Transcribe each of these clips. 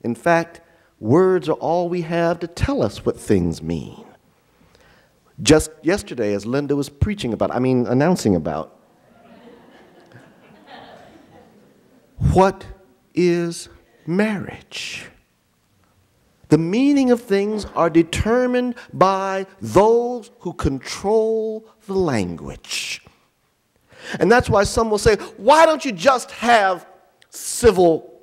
In fact, words are all we have to tell us what things mean. Just yesterday, as Linda was announcing about, what is marriage? The meaning of things are determined by those who control the language. And that's why some will say, why don't you just have civil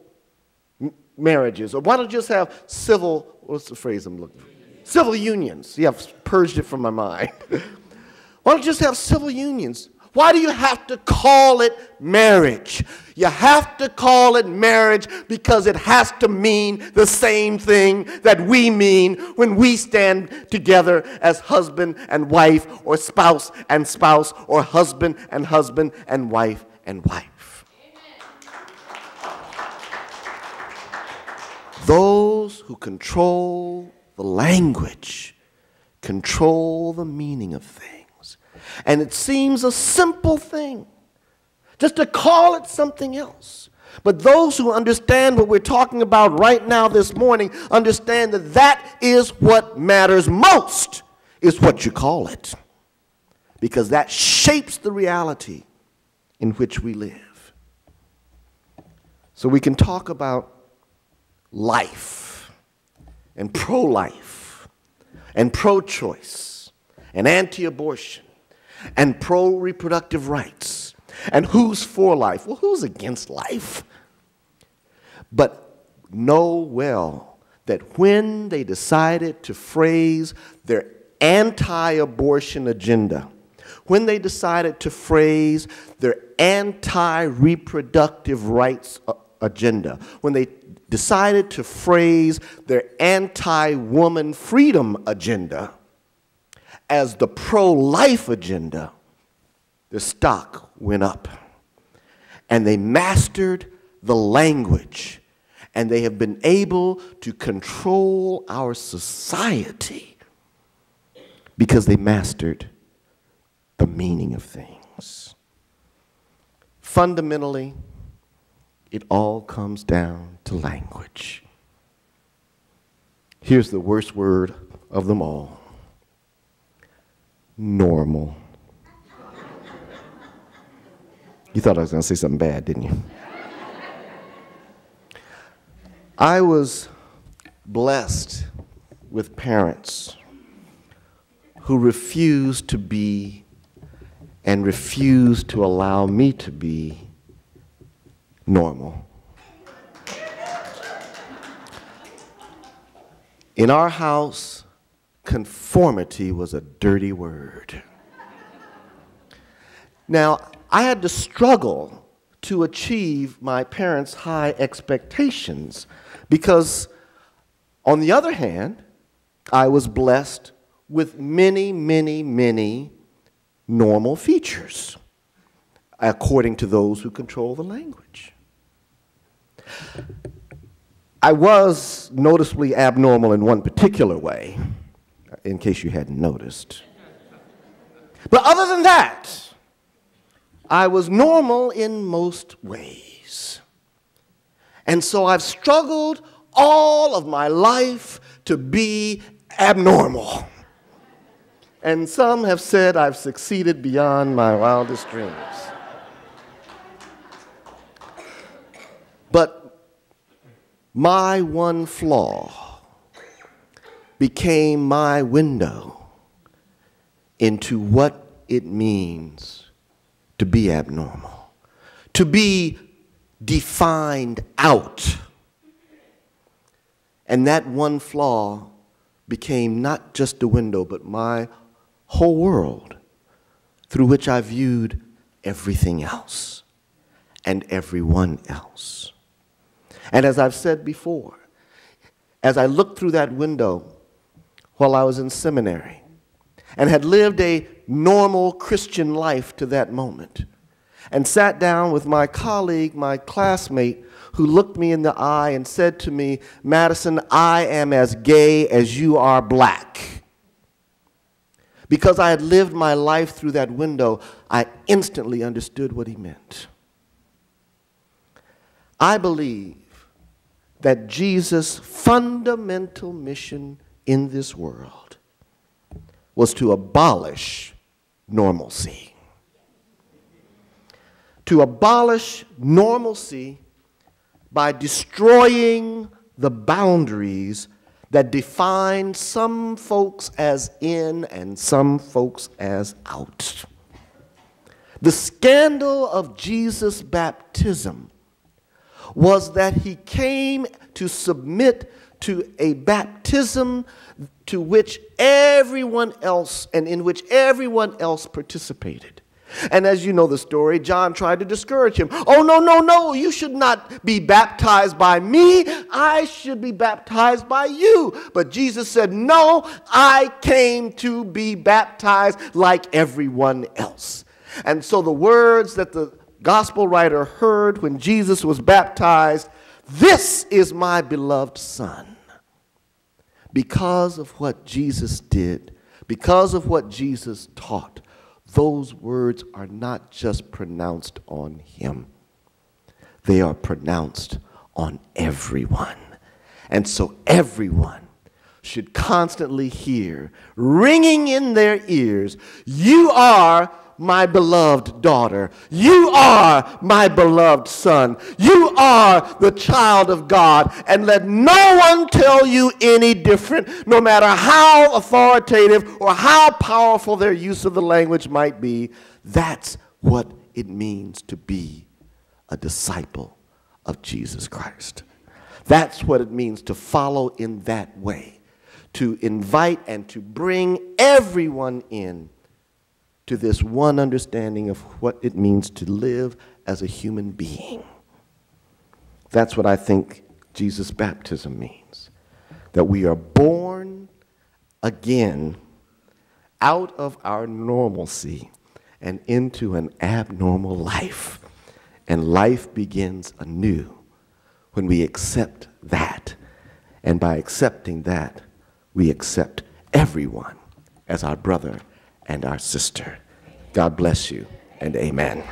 marriages? Or why don't you just have civil, what's the phrase I'm looking for? Civil unions. Yeah, I've purged it from my mind. Why don't you just have civil unions? Why do you have to call it marriage? You have to call it marriage because it has to mean the same thing that we mean when we stand together as husband and wife, or spouse and spouse, or husband and wife and wife. Those who control the language control the meaning of things. And it seems a simple thing, just to call it something else. But those who understand what we're talking about right now this morning understand that that is what matters most, is what you call it. Because that shapes the reality in which we live. So we can talk about life, and pro-life, and pro-choice, and anti-abortion, and pro-reproductive rights, and who's for life? Well, who's against life? But know well that when they decided to phrase their anti-abortion agenda, when they decided to phrase their anti-reproductive rights agenda, when they decided to phrase their anti-woman freedom agenda as the pro-life agenda, the stock went up. And they mastered the language, and they have been able to control our society because they mastered the meaning of things. Fundamentally, it all comes down to language. Here's the worst word of them all: normal. You thought I was going to say something bad, didn't you? I was blessed with parents who refused to be and refused to allow me to be normal. In our house, conformity was a dirty word. Now, I had to struggle to achieve my parents' high expectations because, on the other hand, I was blessed with many, many, many normal features, according to those who control the language. I was noticeably abnormal in one particular way, in case you hadn't noticed. But other than that, I was normal in most ways. And so I've struggled all of my life to be abnormal. And some have said I've succeeded beyond my wildest dreams. But my one flaw became my window into what it means to be abnormal, to be defined out. And that one flaw became not just a window, but my whole world through which I viewed everything else and everyone else. And as I've said before, as I looked through that window while I was in seminary and had lived a normal Christian life to that moment, and sat down with my colleague, my classmate, who looked me in the eye and said to me, "Madison, I am as gay as you are black." Because I had lived my life through that window, I instantly understood what he meant. I believe that Jesus' fundamental mission in this world was to abolish normalcy. To abolish normalcy by destroying the boundaries that define some folks as in and some folks as out. The scandal of Jesus' baptism was that he came to submit to a baptism to which everyone else and in which everyone else participated. And as you know the story, John tried to discourage him. Oh, no, no, no, you should not be baptized by me. I should be baptized by you. But Jesus said, no, I came to be baptized like everyone else. And so the words that the gospel writer heard when Jesus was baptized, this is my beloved Son. Because of what Jesus did, because of what Jesus taught, those words are not just pronounced on him. They are pronounced on everyone. And so everyone should constantly hear, ringing in their ears, you are my beloved daughter. You are my beloved son. You are the child of God. And let no one tell you any different, no matter how authoritative or how powerful their use of the language might be. That's what it means to be a disciple of Jesus Christ. That's what it means to follow in that way, to invite and to bring everyone in to this one understanding of what it means to live as a human being. That's what I think Jesus' baptism means, that we are born again out of our normalcy and into an abnormal life. And life begins anew when we accept that. And by accepting that, we accept everyone as our brother and our sister. God bless you, and amen.